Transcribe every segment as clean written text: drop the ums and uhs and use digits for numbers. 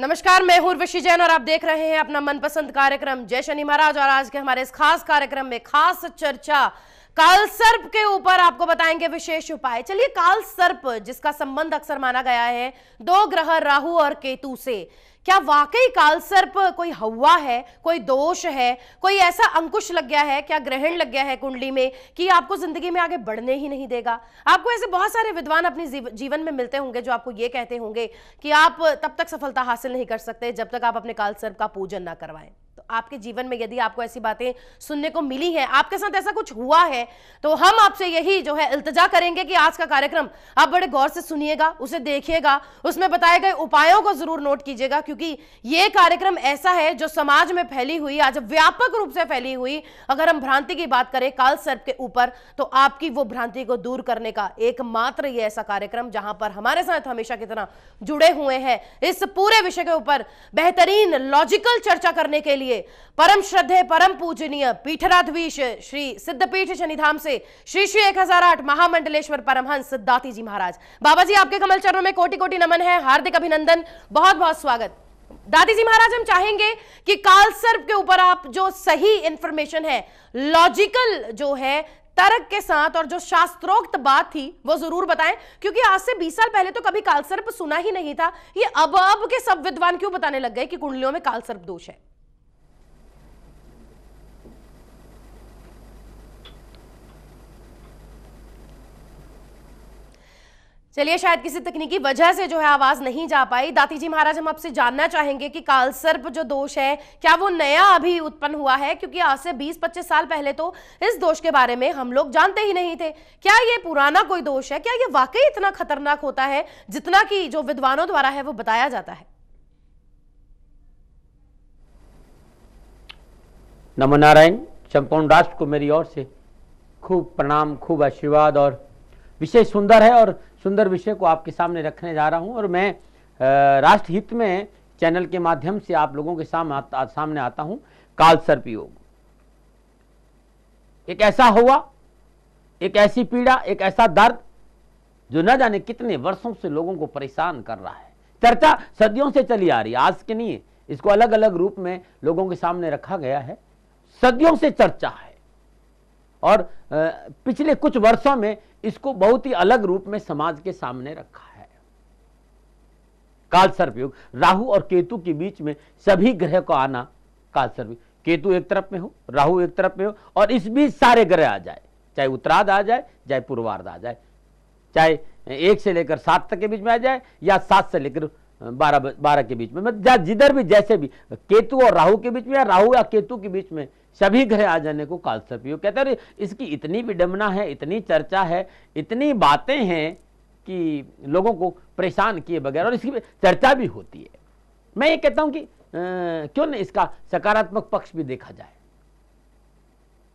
नमस्कार, मैं हूं उर्वशी जैन और आप देख रहे हैं अपना मनपसंद कार्यक्रम जय शनि महाराज। और आज के हमारे इस खास कार्यक्रम में खास चर्चा काल सर्प के ऊपर आपको बताएंगे विशेष उपाय। चलिए, काल सर्प जिसका संबंध अक्सर माना गया है दो ग्रह राहु और केतु से, क्या वाकई काल सर्प कोई हवा है, कोई दोष है, कोई ऐसा अंकुश लग गया है, क्या ग्रहण लग गया है कुंडली में कि आपको जिंदगी में आगे बढ़ने ही नहीं देगा? आपको ऐसे बहुत सारे विद्वान अपनी जीवन में मिलते होंगे जो आपको ये कहते होंगे कि आप तब तक सफलता हासिल नहीं कर सकते जब तक आप अपने काल सर्प का पूजन ना करवाएं। तो आपके जीवन में यदि आपको ऐसी बातें सुनने को मिली हैं, आपके साथ ऐसा कुछ हुआ है, तो हम आपसे यही जो है इल्तिजा करेंगे कि आज का कार्यक्रम आप बड़े गौर से सुनिएगा, उसे देखिएगा, उसमें बताए गए उपायों को जरूर नोट कीजिएगा, क्योंकि यह कार्यक्रम ऐसा है जो समाज में फैली हुई, आज व्यापक रूप से फैली हुई अगर हम भ्रांति की बात करें काल सर्प के ऊपर, तो आपकी वो भ्रांति को दूर करने का एकमात्र ये ऐसा कार्यक्रम जहां पर हमारे साथ हमेशा की तरह जुड़े हुए हैं इस पूरे विषय के ऊपर बेहतरीन लॉजिकल चर्चा करने के लिए परम श्रद्धेय परम पूजनीय पीठराधीश श्री सिद्धपीठ शनिधाम से श्री श्री 1008 महामंडलेश्वर परमहंस दाती जी महाराज। बाबा जी, आपके कमल चरणों में कोटि कोटि नमन है, हार्दिक अभिनंदन, बहुत बहुत स्वागत। दादी जी महाराज, हम चाहेंगे कि काल सर्प के ऊपर आप जो सही इंफॉर्मेशन है, लॉजिकल जो है तर्क के साथ और जो शास्त्रोक्त बात थी वो जरूर बताएं, क्योंकि आज से 20 साल पहले तो कभी काल सर्प सुना ही नहीं था। ये अब के सब विद्वान क्यों बताने लग गए कि कुंडलियों में काल सर्प दोष है? चलिए, शायद किसी तकनीकी वजह से जो है आवाज नहीं जा पाई। दाती जी महाराज, हम आपसे जानना चाहेंगे कि काल सर्प जो दोष है, क्या वो नया अभी उत्पन्न हुआ है? क्योंकि आज से 20-25 साल पहले तो इस दोष के बारे में हम लोग जानते ही नहीं थे। क्या ये पुराना कोई दोष है? क्या ये वाकई इतना खतरनाक होता है जितना कि जो विद्वानों द्वारा है वो बताया जाता है? नमो नारायण। संपूर्ण राष्ट्र को मेरी ओर से खूब प्रणाम, खूब आशीर्वाद। और विषय सुंदर है और सुंदर विषय को आपके सामने रखने जा रहा हूं। और मैं राष्ट्र हित में चैनल के माध्यम से आप लोगों के सामने आता हूं। काल सर्प योग एक ऐसा हुआ, एक ऐसी पीड़ा, एक ऐसा दर्द जो न जाने कितने वर्षों से लोगों को परेशान कर रहा है। चर्चा सदियों से चली आ रही है, आज के नहीं है। इसको अलग अलग रूप में लोगों के सामने रखा गया है, सदियों से चर्चा है। और पिछले कुछ वर्षों में इसको बहुत ही अलग रूप में समाज के सामने रखा है। काल सर्प योग, राहु और केतु के बीच में सभी ग्रह को आना काल सर्प। केतु एक तरफ में हो, राहु एक तरफ में हो, और इस बीच सारे ग्रह आ जाए, चाहे उत्तरार्ध आ जाए, चाहे पूर्वार्ध आ जाए, चाहे 1 से लेकर 7 तक के बीच में आ जाए, या 7 से लेकर 12 के बीच में, जिधर भी जैसे भी केतु और राहु के बीच में, या राहु या केतु के बीच में सभी ग्रह आ जाने को काल सर्प योग कहते हैं। इसकी इतनी विडंबना है, इतनी चर्चा है, इतनी बातें हैं कि लोगों को परेशान किए बगैर, और इसकी चर्चा भी होती है। मैं ये कहता हूं कि क्यों न इसका सकारात्मक पक्ष भी देखा जाए।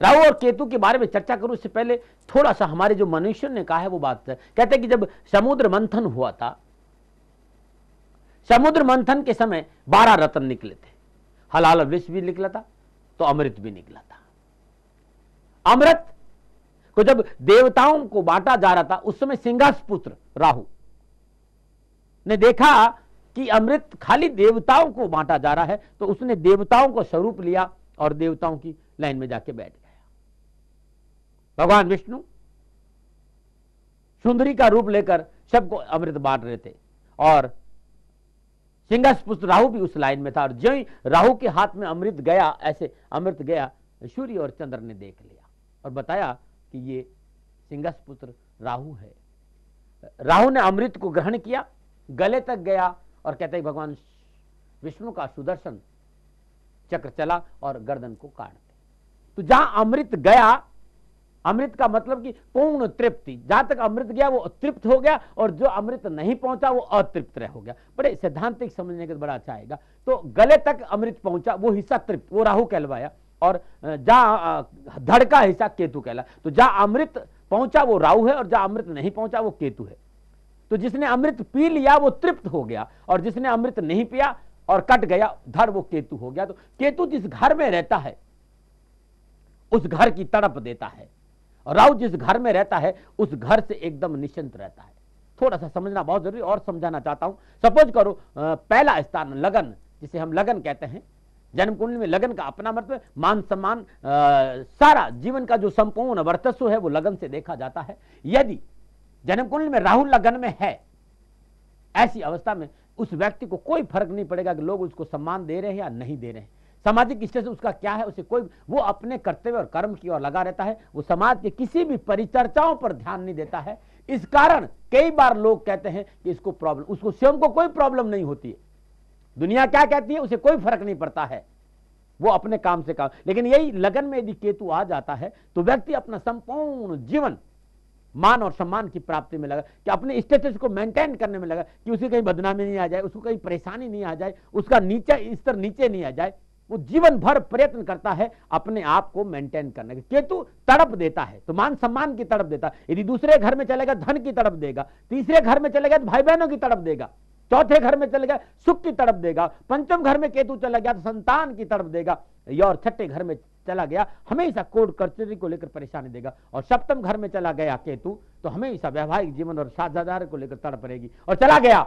राहु और केतु के बारे में चर्चा करूं इससे पहले थोड़ा सा हमारे जो मनुष्यों ने कहा है वो बात है। कहते हैं कि जब समुद्र मंथन हुआ था, समुद्र मंथन के समय 12 रत्न निकले थे। हलाल विष भी निकला था, तो अमृत भी निकला था। अमृत को जब देवताओं को बांटा जा रहा था, उस समय सिंहास पुत्र राहु ने देखा कि अमृत खाली देवताओं को बांटा जा रहा है, तो उसने देवताओं को स्वरूप लिया और देवताओं की लाइन में जाके बैठ गया। भगवान विष्णु सुंदरी का रूप लेकर सबको अमृत बांट रहे थे, और सिंहास पुत्र राहु भी उस लाइन में था। और जो ही राहु के हाथ में अमृत गया, ऐसे अमृत गया, सूर्य और चंद्र ने देख लिया और बताया कि ये सिंहास पुत्र राहु है। राहु ने अमृत को ग्रहण किया, गले तक गया, और कहते हैं भगवान विष्णु का सुदर्शन चक्र चला और गर्दन को काट दिया। तो जहां अमृत गया, अमृत का मतलब कि पूर्ण तृप्ति, जहां तक अमृत गया वो तृप्त हो गया, और जो अमृत नहीं पहुंचा वो अतृप्त रह हो गया। बड़े सैद्धांतिक समझने के बड़ा अच्छा आएगा। तो गले तक अमृत पहुंचा, वो हिस्सा तृप्त, वो राहु कहलवाया, और जहां धड़ का हिस्सा केतु कहला। तो जहां अमृत पहुंचा वो राहु है, और जहां अमृत नहीं पहुंचा वो केतु है। तो जिसने अमृत पी लिया वो तृप्त हो गया, और जिसने अमृत नहीं पिया और कट गया धड़, वो केतु हो गया। तो केतु जिस घर में रहता है उस घर की तड़प देता है, और राहु जिस घर में रहता है उस घर से एकदम निश्चिंत रहता है। थोड़ा सा समझना बहुत जरूरी और समझाना चाहता हूं। सपोज करो पहला स्थान लगन, जिसे हम लगन कहते हैं, जन्म कुंडली में लगन का अपना मतलब मान सम्मान, सारा जीवन का जो संपूर्ण वर्चस्व है वो लगन से देखा जाता है। यदि जन्म कुंडली में राहु लगन में है, ऐसी अवस्था में उस व्यक्ति को कोई फर्क नहीं पड़ेगा कि लोग उसको सम्मान दे रहे हैं या नहीं दे रहे हैं, सामाजिक स्टेटस उसका क्या है, उसे कोई, वो अपने कर्तव्य और कर्म की ओर लगा रहता है, वो समाज के किसी भी परिचर्चाओं पर ध्यान नहीं देता है। इस कारण कई बार लोग कहते हैं कि इसको प्रॉब्लम, उसको स्वयं को कोई प्रॉब्लम नहीं होती है, दुनिया क्या कहती है उसे कोई फर्क नहीं पड़ता है, वो अपने काम से काम। लेकिन यही लगन में यदि केतु आ जाता है तो व्यक्ति अपना संपूर्ण जीवन मान और सम्मान की प्राप्ति में लगा, कि अपने स्टेटस को मेंटेन करने में लगा, कि उसे कहीं बदनामी नहीं आ जाए, उसको कहीं परेशानी नहीं आ जाए, उसका नीचे स्तर नीचे नहीं आ जाए। वो जीवन भर प्रयत्न करता है अपने आप को मेंटेन करने का। केतु तड़प देता है तो मान सम्मान की तड़प देता है, यदि दूसरे घर में चलेगा धन की तड़प देगा, तीसरे घर में चलेगा तो भाई बहनों की तड़प देगा, चौथे घर में चले गया सुख की तड़प देगा, पंचम घर में केतु चला गया तो संतान की तड़प देगा, और छठे घर में चला गया हमेशा कोर्ट कचहरी को लेकर परेशानी देगा, और सप्तम घर में चला गया केतु तो हमेशा वैवाहिक जीवन और साझेदारी को लेकर तड़प रहेगी, और चला गया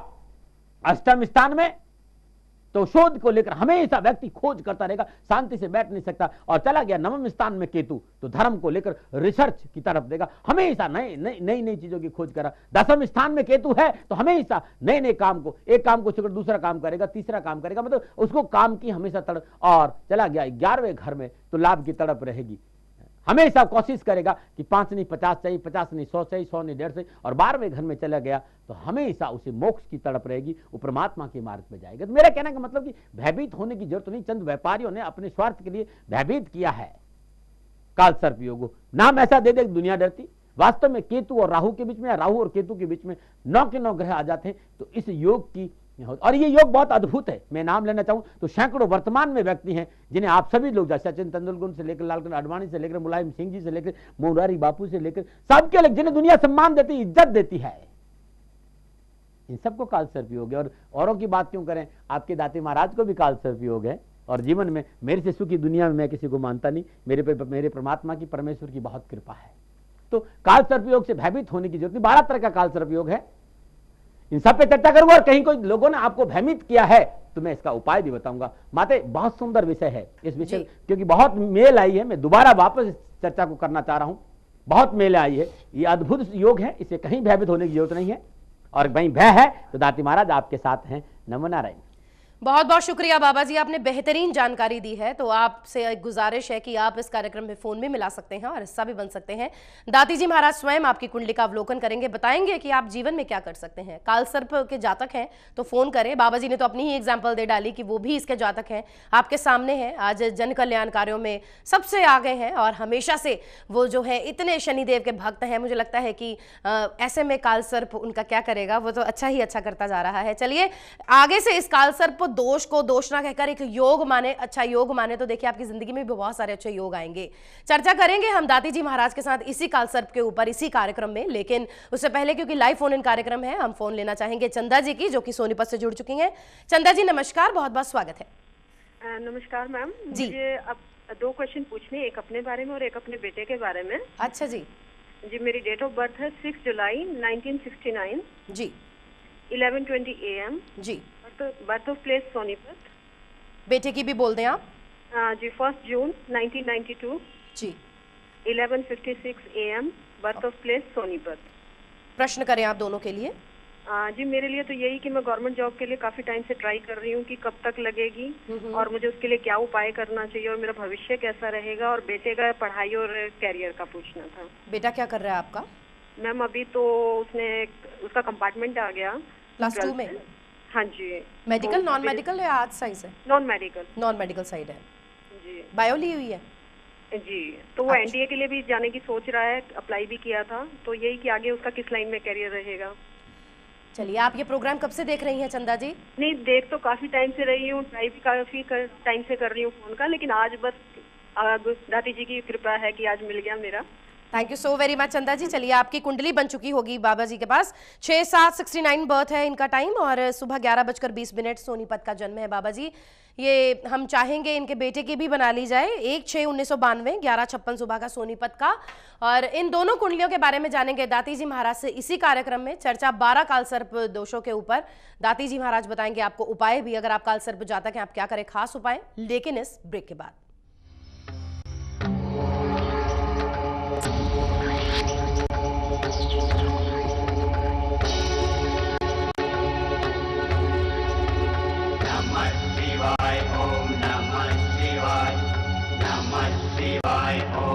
अष्टम स्थान में तो शोध को लेकर हमेशा व्यक्ति खोज करता रहेगा, शांति से बैठ नहीं सकता, और चला गया नवम स्थान में केतु तो धर्म को लेकर रिसर्च की तरफ देगा, हमेशा नई नई चीजों की खोज करा। दसम स्थान में केतु है तो हमेशा नए नए काम को, एक काम को छोड़कर दूसरा काम करेगा, तीसरा काम करेगा, मतलब उसको काम की हमेशा तड़प। और चला गया 11वें घर में तो लाभ की तड़प रहेगी, हमेशा कोशिश करेगा कि 5 नहीं 50 चाहिए, 50 नहीं 100 चाहिए, 100 नहीं 150 चाहिए, और 12वें घर में चला गया तो हमेशा उसे मोक्ष की तड़प रहेगी, वो परमात्मा के मार्ग पे जाएगा। तो मेरा कहने का मतलब कि भयभीत होने की जरूरत नहीं, चंद व्यापारियों ने अपने स्वार्थ के लिए भयभीत किया है। काल सर्प योग नाम ऐसा दे दे दुनिया डरती, वास्तव में केतु और राहु के बीच में या राहु और केतु के बीच में 9 के 9 ग्रह आ जाते हैं, तो इस योग की, और ये योग बहुत अद्भुत है। मैं नाम लेना चाहूं तो सैकड़ों वर्तमान में व्यक्ति हैं जिन्हें आप सभी लोग, जैसे सचिन तेंदुलकर से लेकर लालकृष्ण आडवाणी से लेकर मुलायम सिंह जी से लेकर मोरारी बापू से लेकर सबके लोग जिन्हें दुनिया सम्मान देती, इज्जत देती है, इन सबको काल सर्प योग है। और औरों की बात क्यों करें, आपके दाती महाराज को भी काल सर्प योग है, और जीवन में मेरे से सुखी दुनिया में मैं किसी को मानता नहीं, मेरे परमात्मा की, परमेश्वर की बहुत कृपा है। तो काल सर्प योग से भयभीत होने की जरूरत नहीं, 12 तरह का काल सर्प योग है, इन सब पे चर्चा करूंगा, और कहीं कोई लोगों ने आपको भ्रमित किया है तो मैं इसका उपाय भी बताऊंगा। माते बहुत सुंदर विषय है इस विषय, क्योंकि बहुत मेल आई है, मैं दोबारा वापस चर्चा को करना चाह रहा हूं, बहुत मेल आई है, ये अद्भुत योग है, इसे कहीं भयभीत होने की जरूरत नहीं है, और वहीं भय है तो दाती महाराज आपके साथ हैं। नमो नारायण। बहुत बहुत शुक्रिया बाबा जी, आपने बेहतरीन जानकारी दी है। तो आपसे एक गुजारिश है कि आप इस कार्यक्रम में फोन भी मिला सकते हैं और हिस्सा भी बन सकते हैं। दाती जी महाराज स्वयं आपकी कुंडली का अवलोकन करेंगे, बताएंगे कि आप जीवन में क्या कर सकते हैं। काल सर्प के जातक हैं तो फोन करें, बाबा जी ने तो अपनी ही एग्जाम्पल दे डाली कि वो भी इसके जातक हैं, आपके सामने हैं, आज जन कल्याण कार्यों में सबसे आगे हैं, और हमेशा से वो जो है इतने शनिदेव के भक्त हैं। मुझे लगता है कि ऐसे में काल सर्प उनका क्या करेगा, वो तो अच्छा ही अच्छा करता जा रहा है। चलिए आगे से इस काल सर्प दोष को दोष ना कहकर एक योग माने, अच्छा योग माने, तो देखिए आपकी जिंदगी में भी बहुत सारे अच्छे योग आएंगे। चर्चा करेंगे हम दाती जी महाराज के साथ इसी काल सर्प के ऊपर, इसी कार्यक्रम में। लेकिन उससे पहले, क्योंकि लाइव फोन इन कार्यक्रम है, हम फोन लेना चाहेंगे चंदा जी की, जो कि सोनीपत से जुड़ चुकी हैं। चंदा जी नमस्कार, बहुत बहुत स्वागत है। नमस्कार मैम, मुझे अब 2 क्वेश्चन पूछने, एक अपने बारे में और एक अपने बेटे के बारे में। अच्छा जी। जी, मेरी डेट ऑफ बर्थ है 6 जुलाई 1969 जी, 11:20 AM जी। Birth of place Sonipat. बेटे की भी बोल दें आप। जी, 1 जून 1992 जी, 11:56 AM birth of place Sonipat. प्रश्न करें आप दोनों के लिए। जी, मेरे लिए तो यही कि मैं गवर्नमेंट जॉब के लिए काफी टाइम से ट्राई कर रही हूँ कि कब तक लगेगी और मुझे उसके लिए क्या उपाय करना चाहिए और मेरा भविष्य कैसा रहेगा, और बेटे का पढ़ाई और कैरियर का पूछना था। बेटा क्या कर रहा है आपका? मैम अभी तो उसका कंपार्टमेंट आ गया प्लस 2 में। हाँ जी। मेडिकल, नॉन मेडिकल या आर्ट्स साइंस है? Non medical. Non medical side है जी। बायो ली हुई है जी, तो वो एनडीए के लिए भी जाने की सोच रहा है, अप्लाई भी किया था, तो यही कि आगे उसका किस लाइन में करियर रहेगा। चलिए, आप ये प्रोग्राम कब से देख रही हैं चंदा जी? नहीं, देख तो काफी टाइम से रही हूँ, ट्राई भी काफी टाइम से कर रही हूँ फोन का, लेकिन आज बस दाती जी की कृपा है कि आज मिल गया मेरा। Thank you so very much चंदा जी। चलिए आपकी कुंडली बन चुकी होगी बाबा जी के पास। 6/7/69 बर्थ है इनका टाइम और सुबह 11:20 सोनीपत का जन्म है बाबा जी। ये हम चाहेंगे इनके बेटे की भी बना ली जाए, 1/6/1992 11:56 सुबह का सोनीपत का। और इन दोनों कुंडलियों के बारे में जानेंगे दाती जी महाराज से इसी कार्यक्रम में। चर्चा 12 कालसर्प दोषों के ऊपर। दाती जी महाराज बताएंगे आपको उपाय भी, अगर आप कालसर्प जातक हैं आप क्या करें, खास उपाय, लेकिन इस ब्रेक के बाद। Namah Shivaya, Om Namah Shivaya, Namah Shivaya, Om